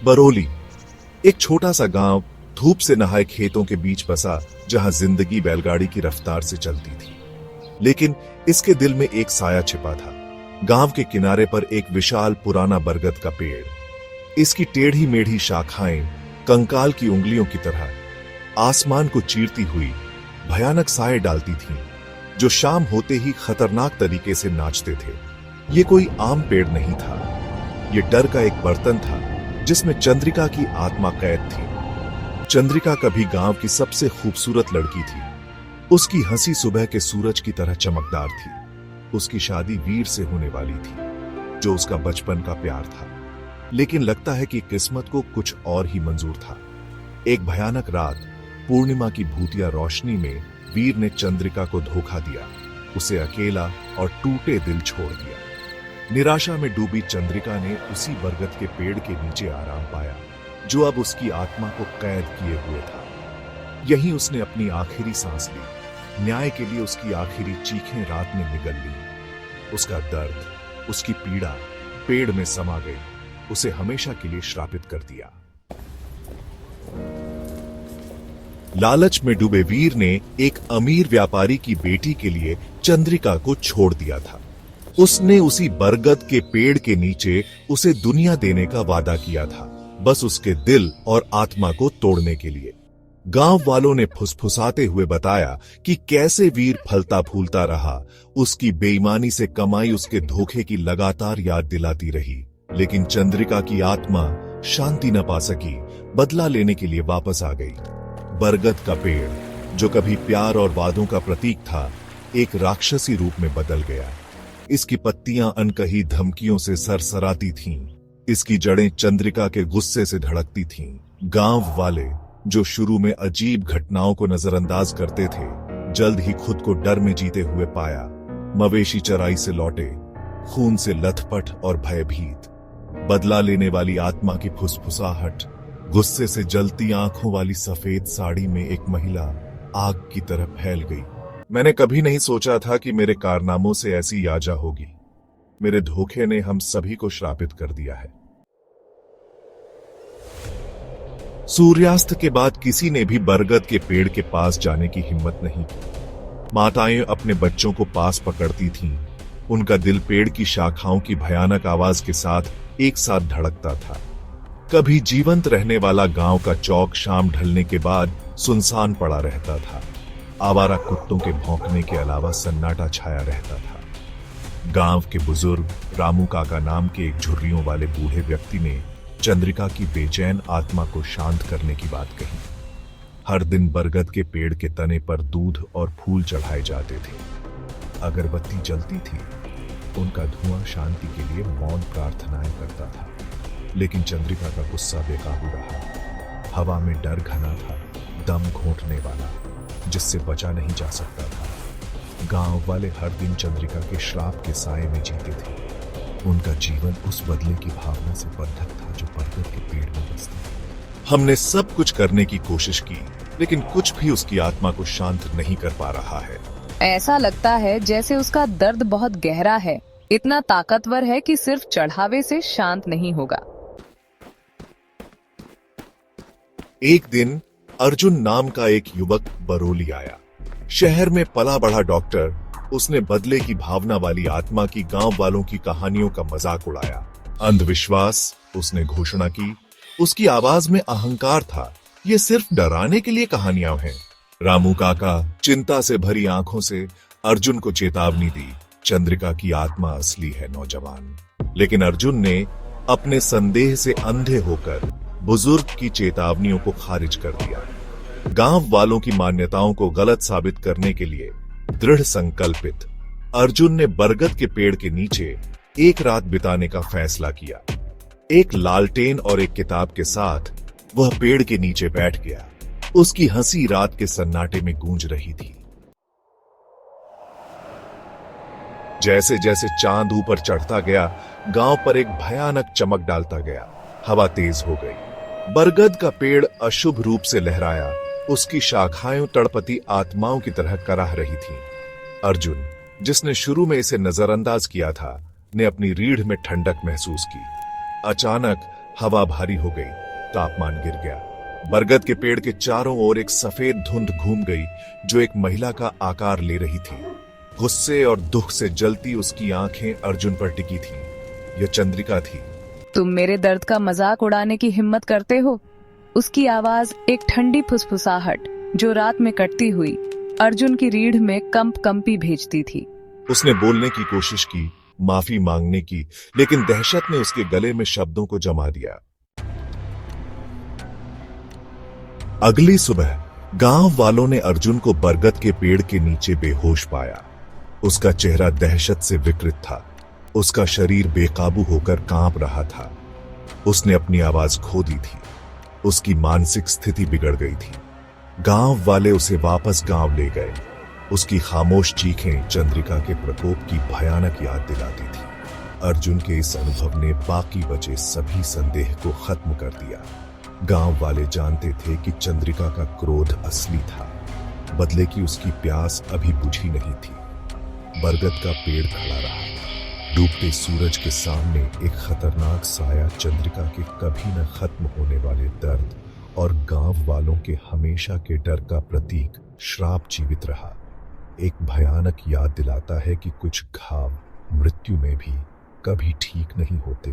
बरौली, एक छोटा सा गांव, धूप से नहाए खेतों के बीच बसा, जहां जिंदगी बैलगाड़ी की रफ्तार से चलती थी। लेकिन इसके दिल में एक साया छिपा था। गांव के किनारे पर एक विशाल पुराना बरगद का पेड़। इसकी टेढ़ी मेढ़ी शाखाएं कंकाल की उंगलियों की तरह आसमान को चीरती हुई भयानक साए डालती थीं, जो शाम होते ही खतरनाक तरीके से नाचते थे। ये कोई आम पेड़ नहीं था, ये डर का एक बर्तन था जिसमें चंद्रिका की आत्मा कैद थी। चंद्रिका कभी गांव की सबसे खूबसूरत लड़की थी। उसकी हंसी सुबह के सूरज की तरह चमकदार थी। उसकी शादी वीर से होने वाली थी, जो उसका बचपन का प्यार था। लेकिन लगता है कि किस्मत को कुछ और ही मंजूर था। एक भयानक रात, पूर्णिमा की भूतिया रोशनी में वीर ने चंद्रिका को धोखा दिया, उसे अकेला और टूटे दिल छोड़ दिया। निराशा में डूबी चंद्रिका ने उसी बरगद के पेड़ के नीचे आराम पाया, जो अब उसकी आत्मा को कैद किए हुए था। यहीं उसने अपनी आखिरी सांस ली। न्याय के लिए उसकी आखिरी चीखें रात में निगल ली। उसका दर्द, उसकी पीड़ा पेड़ में समा गई, उसे हमेशा के लिए श्रापित कर दिया। लालच में डूबे वीर ने एक अमीर व्यापारी की बेटी के लिए चंद्रिका को छोड़ दिया था। उसने उसी बरगद के पेड़ के नीचे उसे दुनिया देने का वादा किया था, बस उसके दिल और आत्मा को तोड़ने के लिए। गांव वालों ने फुसफुसाते हुए बताया कि कैसे वीर फलता फूलता रहा, उसकी बेईमानी से कमाई उसके धोखे की लगातार याद दिलाती रही। लेकिन चंद्रिका की आत्मा शांति न पा सकी, बदला लेने के लिए वापस आ गई। बरगद का पेड़, जो कभी प्यार और वादों का प्रतीक था, एक राक्षसी रूप में बदल गया। इसकी पत्तियां अनकही धमकियों से सरसराती थीं। इसकी जड़ें चंद्रिका के गुस्से से धड़कती थीं। गांव वाले, जो शुरू में अजीब घटनाओं को नजरअंदाज करते थे, जल्द ही खुद को डर में जीते हुए पाया। मवेशी चराई से लौटे, खून से लथपथ और भयभीत, बदला लेने वाली आत्मा की फुसफुसाहट, गुस्से से जलती आंखों वाली सफेद साड़ी में एक महिला आग की तरह फैल गई। मैंने कभी नहीं सोचा था कि मेरे कारनामों से ऐसी याजा होगी। मेरे धोखे ने हम सभी को श्रापित कर दिया है। सूर्यास्त के बाद किसी ने भी बरगद के पेड़ के पास जाने की हिम्मत नहीं की। माताएं अपने बच्चों को पास पकड़ती थीं। उनका दिल पेड़ की शाखाओं की भयानक आवाज के साथ एक साथ धड़कता था। कभी जीवंत रहने वाला गांव का चौक शाम ढलने के बाद सुनसान पड़ा रहता था। आवारा कुत्तों के भौंकने के अलावा सन्नाटा छाया रहता था। गांव के बुजुर्ग रामू काका नाम के एक झुर्रियों वाले बूढ़े व्यक्ति ने चंद्रिका की बेचैन आत्मा को शांत करने की बात कही। हर दिन बरगद के पेड़ के तने पर दूध और फूल चढ़ाए जाते थे। अगरबत्ती जलती थी। उनका धुआं शांति के लिए मौन प्रार्थनाएं करता था। लेकिन चंद्रिका का गुस्सा बेकाबू रहा। हवा में डर घना था, दम घोंटने वाला, जिससे बचा नहीं जा सकता था। गांव वाले हर दिन चंद्रिका के श्राप के साए में जीते थे। उनका जीवन उस बदले की भावना से बंधक था जो बरगद के पेड़ में बसती थी। हमने सब कुछ करने की कोशिश की, लेकिन कुछ भी उसकी आत्मा को शांत नहीं कर पा रहा है। ऐसा लगता है जैसे उसका दर्द बहुत गहरा है, इतना ताकतवर है कि सिर्फ चढ़ावे से शांत नहीं होगा। एक दिन अर्जुन नाम का एक युवक बरौली आया। शहर में पला बढ़ा डॉक्टर। उसने बदले की भावना वाली आत्मा की गांव वालों की कहानियों का मजाक उड़ाया। अंधविश्वास, उसने घोषणा की। उसकी आवाज में अहंकार था। ये सिर्फ डराने के लिए कहानियां हैं। रामू काका चिंता से भरी आंखों से अर्जुन को चेतावनी दी। चंद्रिका की आत्मा असली है नौजवान। लेकिन अर्जुन ने अपने संदेह से अंधे होकर बुजुर्ग की चेतावनियों को खारिज कर दिया। गांव वालों की मान्यताओं को गलत साबित करने के लिए दृढ़ संकल्पित अर्जुन ने बरगद के पेड़ के नीचे एक रात बिताने का फैसला किया। एक लालटेन और एक किताब के साथ वह पेड़ के नीचे बैठ गया। उसकी हंसी रात के सन्नाटे में गूंज रही थी। जैसे जैसे चांद ऊपर चढ़ता गया, गांव पर एक भयानक चमक डालता गया। हवा तेज हो गई। बरगद का पेड़ अशुभ रूप से लहराया। उसकी शाखाएं तड़पती आत्माओं की तरह कराह रही थीं। अर्जुन, जिसने शुरू में इसे नजरअंदाज किया था, ने अपनी रीढ़ में ठंडक महसूस की। अचानक हवा भारी हो गई, तापमान गिर गया। बरगद के पेड़ के चारों ओर एक सफेद धुंध घूम गई जो एक महिला का आकार ले रही थी। गुस्से और दुख से जलती उसकी आंखें अर्जुन पर टिकी थीं। यह चंद्रिका थी। तुम मेरे दर्द का मजाक उड़ाने की हिम्मत करते हो? उसकी आवाज एक ठंडी फुसफुसाहट जो रात में कटती हुई अर्जुन की रीढ़ में कंपी भेजती थी। उसने बोलने की कोशिश की, माफी मांगने की, लेकिन दहशत ने उसके गले में शब्दों को जमा दिया। अगली सुबह गांव वालों ने अर्जुन को बरगद के पेड़ के नीचे बेहोश पाया। उसका चेहरा दहशत से विकृत था। उसका शरीर बेकाबू होकर कांप रहा था। उसने अपनी आवाज खो दी थी। उसकी मानसिक स्थिति बिगड़ गई थी। गांव वाले उसे वापस गांव ले गए। उसकी खामोश चीखें चंद्रिका के प्रकोप की भयानक याद दिलाती थी। अर्जुन के इस अनुभव ने बाकी बचे सभी संदेह को खत्म कर दिया। गांव वाले जानते थे कि चंद्रिका का क्रोध असली था, बदले की उसकी प्यास अभी बुझी नहीं थी। बरगद का पेड़ खड़ा रहा। डूबते सूरज के सामने एक खतरनाक साया चंद्रिका के कभी न खत्म होने वाले दर्द और गांव वालों के हमेशा के डर का प्रतीक श्राप जीवित रहा। एक भयानक याद दिलाता है कि कुछ घाव मृत्यु में भी कभी ठीक नहीं होते।